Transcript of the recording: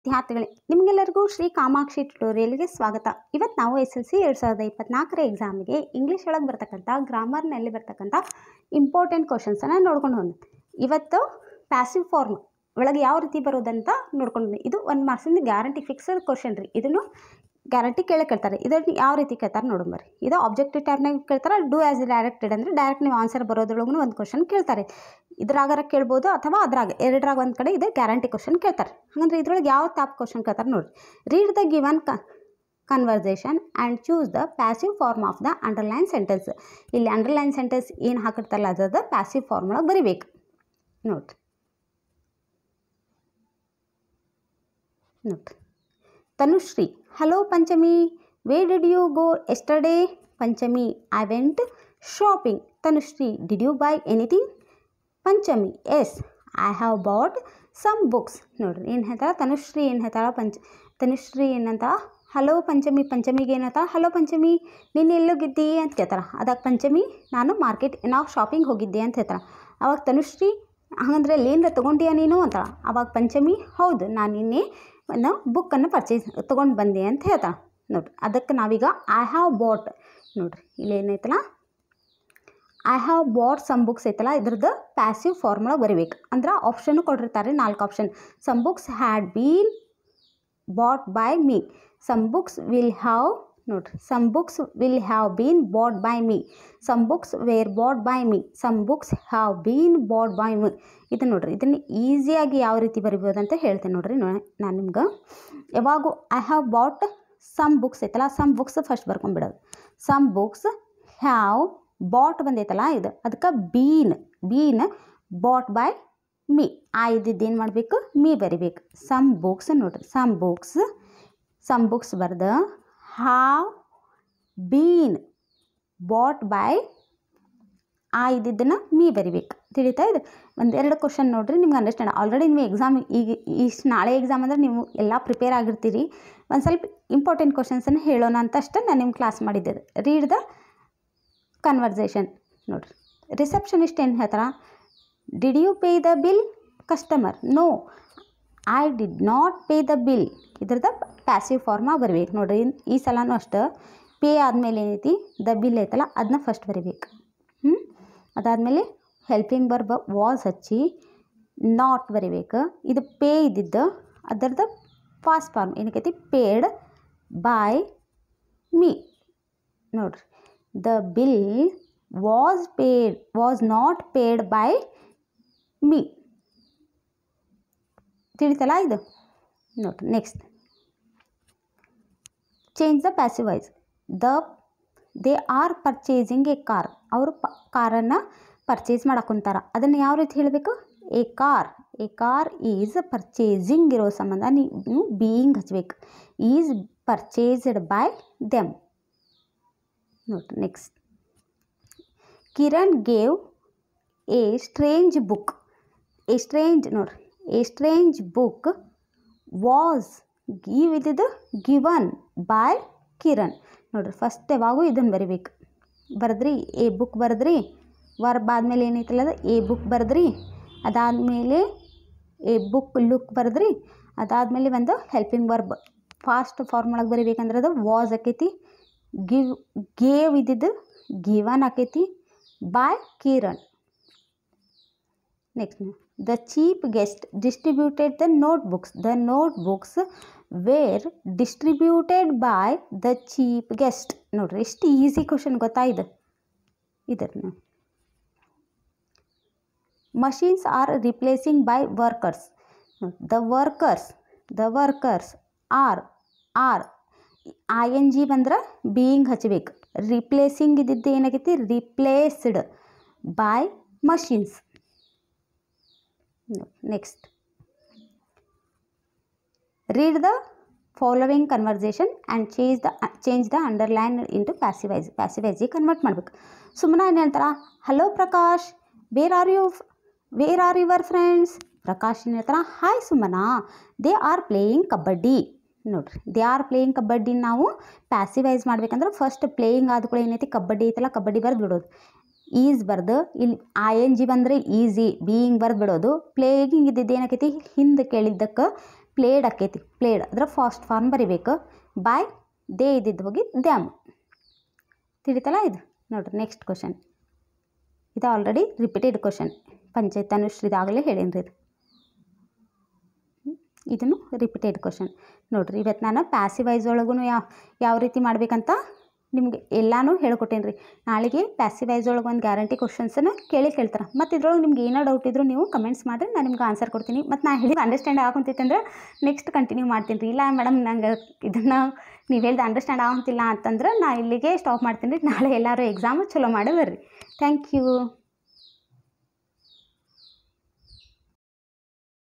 ವಿದ್ಯಾರ್ಥಿಗಳೇ, ನಿಮಗೆಲ್ಲರಿಗೂ ಶ್ರೀ ಕಾಮಾಕ್ಷಿ ಟ್ಯುಟೋರಿಯಲ್ಗೆ ಸ್ವಾಗತ. ಇವತ್ತು ನಾವು SSLC 2024 ಎಕ್ಸಾಮಿಗೆ ಇಂಗ್ಲೀಷ್ ಒಳಗೆ ಬರ್ತಕ್ಕಂಥ ಗ್ರಾಮರ್ನಲ್ಲಿ ಬರ್ತಕ್ಕಂಥ ಇಂಪಾರ್ಟೆಂಟ್ ಕ್ವಶನ್ಸನ್ನು ನೋಡ್ಕೊಂಡು ಹೋಗಿ. ಇವತ್ತು ಪ್ಯಾಸಿವ್ ಫಾರ್ಮ್ ಒಳಗೆ ಯಾವ ರೀತಿ ಬರೋದಂತ ನೋಡ್ಕೊಂಡು, ಇದು 1 ಮಾರ್ಕ್ಸಿಂದ ಗ್ಯಾರಂಟಿ ಫಿಕ್ಸ್ಡ್ ಕ್ವಶನ್ ರೀ. ಇದನ್ನು ಗ್ಯಾರಂಟಿ ಕೇಳ್ತಾರೆ. ಇದನ್ನು ಯಾವ ರೀತಿ ಕೇಳ್ತಾರೆ ನೋಡೋಣ. ಇದು ಆಬ್ಜೆಕ್ಟಿವ್ ಟೈಪ್ನಾಗ ಕೇಳ್ತಾರೆ. ಡೂ ಆ್ಯಸ್ ಡೈರೆಕ್ಟೆಡ್ ಅಂದರೆ ಡೈರೆಕ್ಟ್ ನೀವು ಆನ್ಸರ್ ಬರೋದ್ರೊಳಗೂ ಒಂದು ಕ್ವಶನ್ ಕೇಳ್ತಾರೆ. ಇದ್ರಾಗಾರ ಕೇಳ್ಬೋದು ಅಥವಾ ಅದ್ರಾಗ ಎರಡರಾಗ ಒಂದು ಕಡೆ ಇದೆ ಗ್ಯಾರಂಟಿ ಕ್ವಶನ್ ಕೇಳ್ತಾರೆ. ಹಾಗಂದ್ರೆ ಇದ್ರೊಳಗೆ ಯಾವ ಟೈಪ್ ಕ್ವಶನ್ ಕೇಳ್ತಾರೆ ನೋಡಿ. Read the given conversation and choose the passive form of the underline sentence. ಇಲ್ಲಿ ಅಂಡರ್ಲೈನ್ ಸೆಂಟೆನ್ಸ್ ಏನು ಹಾಕಿರ್ತಾರಲ್ಲ ಅದ ಪ್ಯಾಸಿವ್ ಫಾರ್ಮ್ ಒಳಗೆ ಬರಿಬೇಕು ನೋಡ್ರಿ. Tanushree, hello Panchami, where did you go yesterday? Panchami, I went shopping. Tanushri, did you buy anything? Panchami, yes, I have bought some books. ನೋಡ್ರಿ ಏನು ಹೇಳ್ತಾಳ ತನುಶ್ರೀ, ಏನು ಹೇಳ್ತಾಳ ತನುಶ್ರೀ ಏನಂತ ಹಲೋ ಪಂಚಮಿ, ಪಂಚಮಿಗೆ ಏನಂತ ಹಲೋ ಪಂಚಮಿ ನೀನು ಎಲ್ಲೋಗಿದ್ದಿ ಅಂತ ಕೇಳ್ತಾರ. ಅದಕ್ಕೆ ಪಂಚಮಿ ನಾನು ನಾವು ಶಾಪಿಂಗ್ ಹೋಗಿದ್ದೆ ಅಂತ ಹೇಳ್ತಾರ. ಅವಾಗ ತನುಶ್ರೀ ಹಾಗಂದ್ರೆ ಅಲ್ಲಿ ಏನರ ತೊಗೊಂಡಿಯಾ ನೀನು ಅಂತಾಳ. ಅವಾಗ ಪಂಚಮಿ ಹೌದು ನಾನು ನಿನ್ನೆ ಒಂದು ಬುಕ್ಕನ್ನು ತೊಗೊಂಡು ಬಂದೆ ಅಂತ ಹೇಳ್ತಾಳ ನೋಡ್ರಿ. ಅದಕ್ಕೆ ನಾವೀಗ ಐ ಹ್ಯಾವ್ ಬಾಟ್ ನೋಡ್ರಿ, ಇಲ್ಲಿ ಏನೈತಲ್ಲ I have bought some books ಐತಲ್ಲ, ಇದ್ರದ್ದು ಪ್ಯಾಸಿವ್ ಫಾರ್ಮ್ ಒಳಗೆ ಬರಿಬೇಕು. ಅಂದ್ರೆ ಆಪ್ಷನ್ನು ಕೊಟ್ಟಿರ್ತಾರೆ, 4 option. Some books had been bought by me, some books will have ನೋಡ್ರಿ, some books will have been bought by me, some books were bought by me, some books have been bought by me. ಇದು ನೋಡ್ರಿ, ಇದನ್ನು ಈಸಿಯಾಗಿ ಯಾವ ರೀತಿ ಬರಿಬೋದು ಅಂತ ಹೇಳ್ತೇನೆ ನೋಡ್ರಿ. ನಾನು ನಿಮ್ಗೆ ಯಾವಾಗೂ I have bought some books ಐತಲ್ಲ, ಸಮ್ ಬುಕ್ಸ್ ಫಸ್ಟ್ ಬರ್ಕೊಂಡ್ಬಿಡೋದು. ಸಮ್ ಬುಕ್ಸ್ ಹ್ಯಾವ್ ಬಾಟ್ ಬಂದೈತಲ್ಲ ಇದು, ಅದಕ್ಕೆ ಬೀನ್ ಬಾಟ್ ಬೈ ಮೀ. ಇದ್ದೇನು ಮಾಡಬೇಕು, ಮೀ ಬರಿಬೇಕು. ಸಮ್ ಬುಕ್ಸ್ ನೋಡ್ರಿ, ಸಮ್ ಬುಕ್ಸ್ ಬರ್ದು ಹ್ಯಾವ್ ಬೀನ್ ಬಾಟ್ ಬೈ ಇದ್ದಿದ್ದನ್ನು ಮೀ ಬರಿಬೇಕು. ತಿಳಿತಾ ಇದೆ? 1-2 ಕ್ವಶನ್ ನೋಡ್ರಿ, ನಿಮ್ಗೆ ಅಂಡರ್ಸ್ಟ್ಯಾಂಡ್. ಆಲ್ರೆಡಿ ನೀವು ಎಕ್ಸಾಮ್ ಈಗ ನಾಳೆ ಎಕ್ಸಾಮ್ ಅಂದರೆ ನೀವು ಎಲ್ಲ ಪ್ರಿಪೇರ್ ಆಗಿರ್ತೀರಿ. ಒಂದು ಸ್ವಲ್ಪ ಇಂಪಾರ್ಟೆಂಟ್ ಕ್ವಶನ್ಸನ್ನು ಹೇಳೋಣ ಅಂತಷ್ಟೇ ನಾನು ನಿಮ್ಮ ಕ್ಲಾಸ್ ಮಾಡಿದ್ದೆ. ರೀಡ್ ದ ಕನ್ವರ್ಸೇಷನ್ ನೋಡ್ರಿ. ರಿಸೆಪ್ಷನಿಸ್ಟ್ ಏನು ಹೇಳ್ತಾರ, did you pay the bill? Customer, no I did not pay the bill. ಇದ್ರದ್ದು ಪ್ಯಾಸಿವ್ ಫಾರ್ಮಾಗಿ ಬರಬೇಕು ನೋಡ್ರಿ. ಈ ಸಲನೂ ಅಷ್ಟು ಪೇ ಆದಮೇಲೆ ಏನೈತಿ ದ ಬಿಲ್ ಐತಲ್ಲ ಅದನ್ನ ಫಸ್ಟ್ ಬರಿಬೇಕು. ಅದಾದಮೇಲೆ ಹೆಲ್ಪಿಂಗ್ ವರ್ಬ್ ವಾಸ್ ಹಚ್ಚಿ ನಾಟ್ ಬರಿಬೇಕು. ಇದು ಪೇ ಇದ್ದಿದ್ದು ಅದರದ್ದು ಫಾಸ್ಟ್ ಫಾರ್ಮ್ ಏನಕ್ಕೈತಿ, ಪೇಡ್ ಬೈ ಮೀ ನೋಡ್ರಿ. The bill was not paid by me. ತಿಳಿತಲ್ಲ ಇದು ನೋಡ್ರಿ. Next change the passive voice. They are purchasing a car. ಅವರು ಕಾರನ್ನು ಪರ್ಚೇಸ್ ಮಾಡಕ್ಕಂತಾರ. ಅದನ್ನು ಯಾವ ರೀತಿ ಹೇಳಬೇಕು, ಎ ಕಾರ್ ಈಸ್ ಪರ್ಚೇಸಿಂಗ್ ಇರೋ ಸಂಬಂಧ ನೀವು ಬೀಯಿಂಗ್ ಹಚ್ಚಬೇಕು. ಈಸ್ ಪರ್ಚೇಸ್ಡ್ ಬೈ ದೆಮ್ ನೋಡ್ರಿ. Next Kiran gave a strange book. ನೋಡ್ರಿ, a strange book was given by Kiran ನೋಡ್ರಿ. ಫಸ್ಟ್ ಯಾವಾಗೂ ಇದನ್ನು ಬರಿಬೇಕು. ಬರೆದ್ರಿ ಎ ಬುಕ್ ಬರೆದ್ರಿ, ವರ್ಬ್ ಆದಮೇಲೆ ಏನೈತಲ್ಲ ಅದು ಎ ಬುಕ್ ಬರೆದ್ರಿ, ಅದಾದಮೇಲೆ ಎ ಬುಕ್ ಲುಕ್ ಬರೆದ್ರಿ, ಅದಾದಮೇಲೆ ಒಂದು ಹೆಲ್ಪಿಂಗ್ ವರ್ಬ್ ಫಾಸ್ಟ್ ಫಾರ್ಮ್ ಒಳಗೆ ಬರಿಬೇಕಂದ್ರೆ ಅದು ವಾಸ್ ಆಕೈತಿ. ಗೇವ್ ಇದ್ದಿದ್ದು ಗಿವನ್ ಆಕೈತಿ by Kiran. Next the chief guest distributed the notebooks. The notebooks were distributed by the chief guest ನೋಡ್ರಿ. ಎಷ್ಟು ಈಸಿ ಕ್ವಶನ್ ಗೊತ್ತಾ ಇದು. ಇದನ್ನು machines are replacing by workers. The workers are ING ಬಂದ್ರೆ ಬೀಯಿಂಗ್ ಹಚ್ಚಬೇಕು. ರಿಪ್ಲೇಸಿಂಗ್ ಇದ್ದಿದ್ದು ಏನಾಗೈತಿ, replaced by machines. Next read the following conversation and change the underline into ಪ್ಯಾಸಿವೈಜಿಗೆ ಕನ್ವರ್ಟ್ ಮಾಡಬೇಕು. ಸುಮ್ಮನೆ ಏನು ಹೇಳ್ತಾರ, hello Prakash, where are your friends. Prakash ಏನು ಹೇಳ್ತಾರ, hi Sumana, they are playing kabaddi ನೋಡ್ರಿ. ದೇ ಆರ್ ಪ್ಲೇಯಿಂಗ್ ಕಬಡ್ಡಿ ನಾವು ಪ್ಯಾಸಿವೈಸ್ ಮಾಡ್ಬೇಕಂದ್ರೆ ಫಸ್ಟ್ ಪ್ಲೇಯಿಂಗ್ ಆದ ಕೂಡ ಏನೈತಿ ಕಬಡ್ಡಿ ಐತಲ್ಲ, ಕಬಡ್ಡಿ ಬರೆದು ಬಿಡೋದು. ಈಸ್ ಬರ್ದು ಇಲ್ಲಿ ING ಬಂದರೆ ಈಸಿ ಬೀಯಿಂಗ್ ಬರೆದು ಬಿಡೋದು. ಪ್ಲೇಯಿಂಗ್ ಇದ್ದಿದ್ದು ಏನಾಕೈತಿ ಹಿಂದೆ ಕೇಳಿದ್ದಕ್ಕೆ ಪ್ಲೇಡ್ ಆಕೈತಿ. ಪ್ಲೇಡ್ ಅದರ ಫಾಸ್ಟ್ ಫಾರ್ಮ್ ಬರಿಬೇಕು. ಬೈ ದೇ ಇದ್ದಿದ್ದು ಹೋಗಿ ದ್ಯಾಮ್. ತಿಳಿತಲ್ಲ ಇದು. ನೋಡಿರಿ ನೆಕ್ಸ್ಟ್ ಕ್ವಶನ್. ಇದು ಆಲ್ರೆಡಿ ರಿಪೀಟೆಡ್ ಕ್ವಶನ್. ತನುಶ್ರೀದಾಗಲೇ ಹೇಳೇನ್ರಿ ಇದು. ಇದನ್ನು ರಿಪೀಟೆಡ್ ಕ್ವಶನ್. ನೋಡಿರಿ ಇವತ್ತು ನಾನು ಪ್ಯಾಸಿವ್ ವಾಯ್ಸ್ ಒಳಗೂ ಯಾವ ರೀತಿ ಮಾಡಬೇಕಂತ ನಿಮಗೆ ಎಲ್ಲನೂ ಹೇಳ್ಕೊಟ್ಟೇನೆ ರೀ. ನಾಳೆಗೆ ಪ್ಯಾಸಿವ್ ವಾಯ್ಸ್ ಒಳಗೆ ಒಂದು ಗ್ಯಾರಂಟಿ ಕ್ವಶನ್ಸನ್ನು ಕೇಳ್ತಾರೆ. ಮತ್ತು ಇದ್ರೊಳಗೆ ನಿಮ್ಗೆ ಏನೋ ಡೌಟ್ ಇದ್ದರೂ ನೀವು ಕಮೆಂಟ್ಸ್ ಮಾಡಿರಿ, ನಾನು ನಿಮ್ಗೆ ಆನ್ಸರ್ ಕೊಡ್ತೀನಿ. ಮತ್ತು ನಾನು ಹೇಳಿದ ಅಂಡರ್ಸ್ಟ್ಯಾಂಡ್ ಆಗುಂತೈತಂದ್ರೆ ನೆಕ್ಸ್ಟ್ ಕಂಟಿನ್ಯೂ ಮಾಡ್ತೀನಿ ರೀ. ಇಲ್ಲ ಮೇಡಮ್ ನಂಗೆ ಇದನ್ನು ನೀವು ಹೇಳ್ದು ಅಂಡರ್ಸ್ಟ್ಯಾಂಡ್ ಆಗುತ್ತಿಲ್ಲ ಅಂತಂದ್ರೆ ನಾನು ಇಲ್ಲಿಗೆ ಸ್ಟಾಪ್ ಮಾಡ್ತೀನಿ ರೀ. ನಾಳೆ ಎಲ್ಲರೂ ಎಕ್ಸಾಮು ಚಲೋ ಮಾಡಿ ಬರ್ರಿ. Thank you.